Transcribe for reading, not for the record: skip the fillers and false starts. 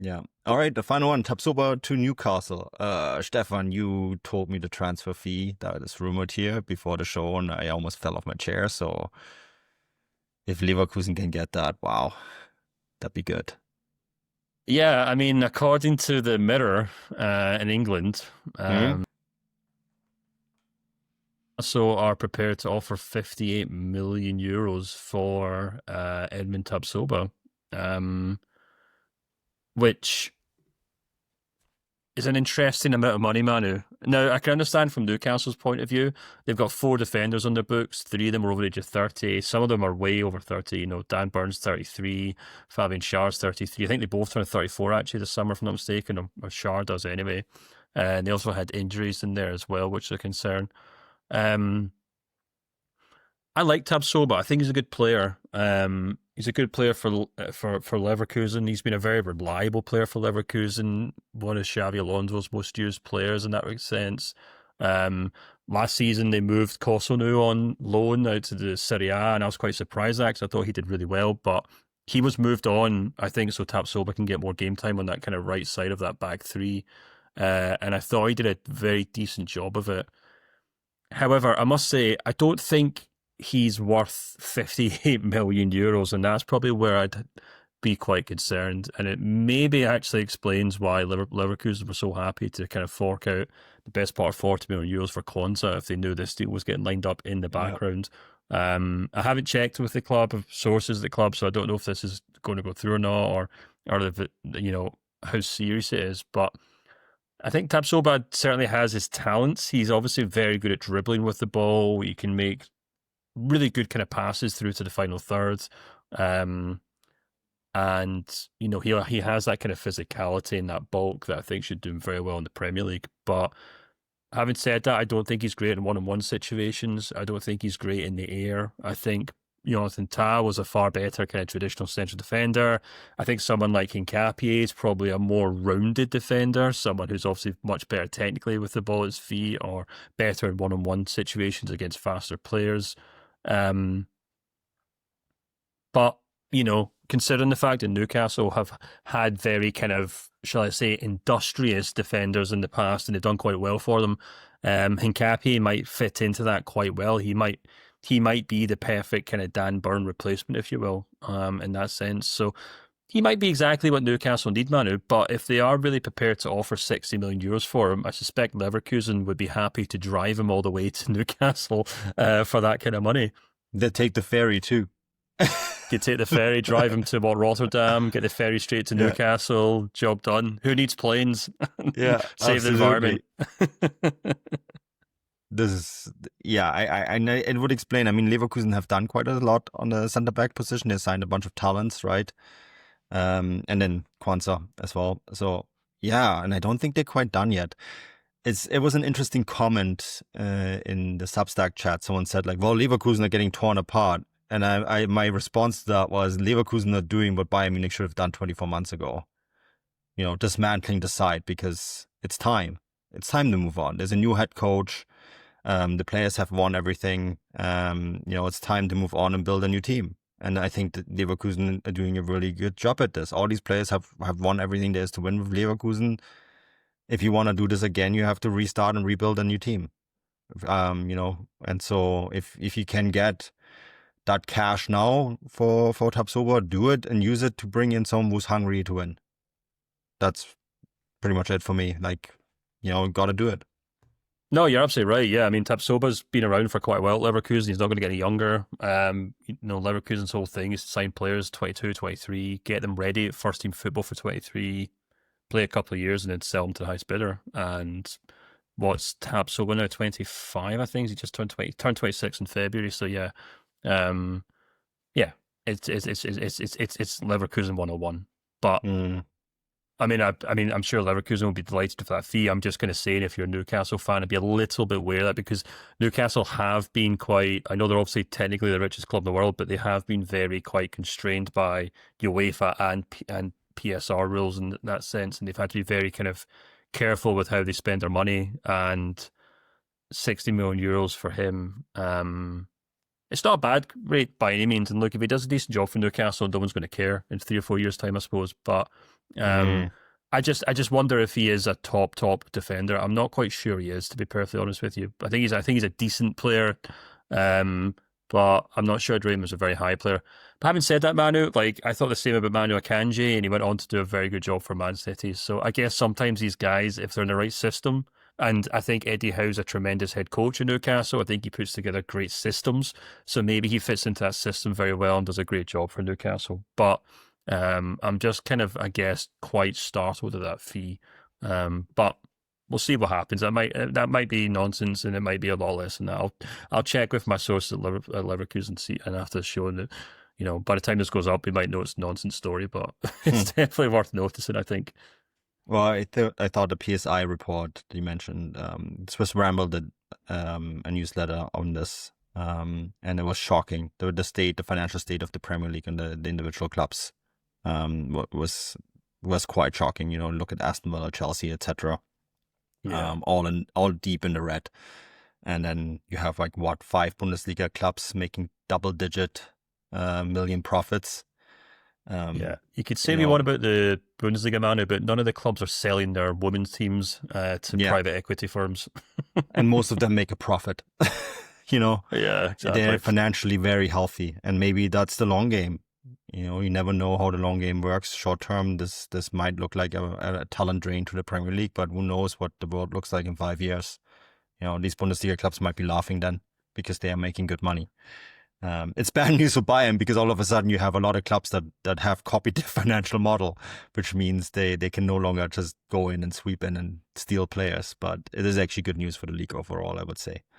Yeah. All right, the final one, Tapsoba to Newcastle. Stefan, you told me the transfer fee that is rumored here before the show, and I almost fell off my chair. So if Leverkusen can get that, wow, that'd be good. Yeah, I mean, according to the Mirror in England, Hmm? so are prepared to offer 58 million euros for Edmund Tapsoba, which is an interesting amount of money, Manu. Now, I can understand from Newcastle's point of view, they've got 4 defenders on their books. 3 of them are over the age of 30. Some of them are way over 30. You know, Dan Burns, 33. Fabian Schär's 33. I think they both turned 34, actually, this summer, if I'm not mistaken, or Schär does anyway. And they also had injuries in there as well, which is a concern. I like Tapsoba. I think he's a good player. He's a good player for Leverkusen. He's been a very reliable player for Leverkusen. One of Xavi Alonso's most used players in that sense. Last season they moved Kosunu on loan out to the Serie A, and I was quite surprised because I thought he did really well. But he was moved on, I think, so Tapsoba can get more game time on that kind of right side of that back three. And I thought he did a very decent job of it. However, I must say, I don't think he's worth 58 million euros, and that's probably where I'd be quite concerned. And it maybe actually explains why Leverkusen were so happy to kind of fork out the best part of 40 million euros for Konsa if they knew this deal was getting lined up in the Yeah. background. I haven't checked with the club, of sources at the club, so I don't know if this is going to go through or not, or if it, how serious it is. But I think Tapsoba certainly has his talents. He's obviously very good at dribbling with the ball. He can make really good kind of passes through to the final third. And he has that kind of physicality and that bulk that I think should do him very well in the Premier League. But having said that, I don't think he's great in one-on-one situations. I don't think he's great in the air. I think Jonathan Tah was a far better kind of traditional central defender. I think someone like Hincapié is probably a more rounded defender, someone who's obviously much better technically with the ball at his feet or better in one-on-one situations against faster players. But, considering the fact that Newcastle have had very kind of, shall I say, industrious defenders in the past, and they've done quite well for them, Hincapié might fit into that quite well. He might be the perfect kind of Dan Burn replacement, if you will, in that sense. So he might be exactly what Newcastle need, Manu, but if they are really prepared to offer 60 million euros for him, I suspect Leverkusen would be happy to drive him all the way to Newcastle for that kind of money. They take the ferry too. You take the ferry, drive him to Rotterdam, get the ferry straight to Newcastle, job done. Who needs planes? Yeah, Save the environment. This is, I it would explain. I mean, Leverkusen have done quite a lot on the center back position. They signed a bunch of talents, right? And then Kwanzaa as well. So yeah, and I don't think they're quite done yet. It was an interesting comment in the Substack chat. Someone said like, "Well, Leverkusen are getting torn apart," and my response to that was, "Leverkusen are doing what Bayern Munich should have done 24 months ago. Dismantling the side because it's time. It's time to move on. There's a new head coach. The players have won everything. It's time to move on and build a new team." And I think that Leverkusen are doing a really good job at this. All these players have won everything there is to win with Leverkusen. If you want to do this again, you have to restart and rebuild a new team. And so if you can get that cash now for Tapsoba, do it and use it to bring in someone who's hungry to win. That's pretty much it for me. Like, got to do it. No, you're absolutely right. Yeah, I mean, Tapsoba's been around for quite a while at Leverkusen. He's not going to get any younger. Leverkusen's whole thing is to sign players 22, 23, get them ready at first team football for 23, play a couple of years, and then sell them to the highest bidder. And what's Tapsoba now? 25, I think. He just turned 26 in February. So yeah, it's Leverkusen 101. But I mean, I'm sure Leverkusen will be delighted with that fee. I'm just going to say, if you're a Newcastle fan, I'd be a little bit wary of that because Newcastle have been quite, I know they're obviously technically the richest club in the world, but they have been quite constrained by UEFA and PSR rules in that sense. And they've had to be very kind of careful with how they spend their money. And 60 million euros for him, it's not a bad rate by any means. And look, if he does a decent job for Newcastle, no one's going to care in 3 or 4 years' time, I suppose. But Mm. I just wonder if he is a top defender. I'm not quite sure he is, to be perfectly honest with you. I think he's a decent player, but I'm not sure Draymond was a very high player. But having said that, Manu, like I thought the same about Manu Akanji, and he went on to do a very good job for Man City. So I guess sometimes these guys, if they're in the right system, and I think Eddie Howe's a tremendous head coach in Newcastle. I think he puts together great systems. So maybe he fits into that system very well and does a great job for Newcastle. But I'm just kind of, I guess, quite startled at that fee. But we'll see what happens. That might be nonsense, and it might be a lot less than that. I'll check with my sources at Leverkusen see, and after the show, and by the time this goes up, we might know it's a nonsense story, but it's definitely worth noticing, I think. Well, I thought the PSI report that you mentioned, Swiss Ramble did a newsletter on this, and it was shocking. The financial state of the Premier League and the individual clubs was quite shocking. Look at Aston Villa, Chelsea, etc. Yeah. All deep in the red, and then you have 5 Bundesliga clubs making double-digit million profits. Yeah, you could say we want about the Bundesliga, Manu, but none of the clubs are selling their women's teams to private equity firms. And most of them make a profit. Yeah, exactly. They're financially very healthy, and maybe that's the long game. You never know how the long game works. Short term, this might look like a talent drain to the Premier League, but who knows what the world looks like in 5 years. These Bundesliga clubs might be laughing then because they are making good money. It's bad news for Bayern because all of a sudden you have a lot of clubs that have copied their financial model, which means they can no longer just go in and sweep in and steal players. But it is actually good news for the league overall, I would say.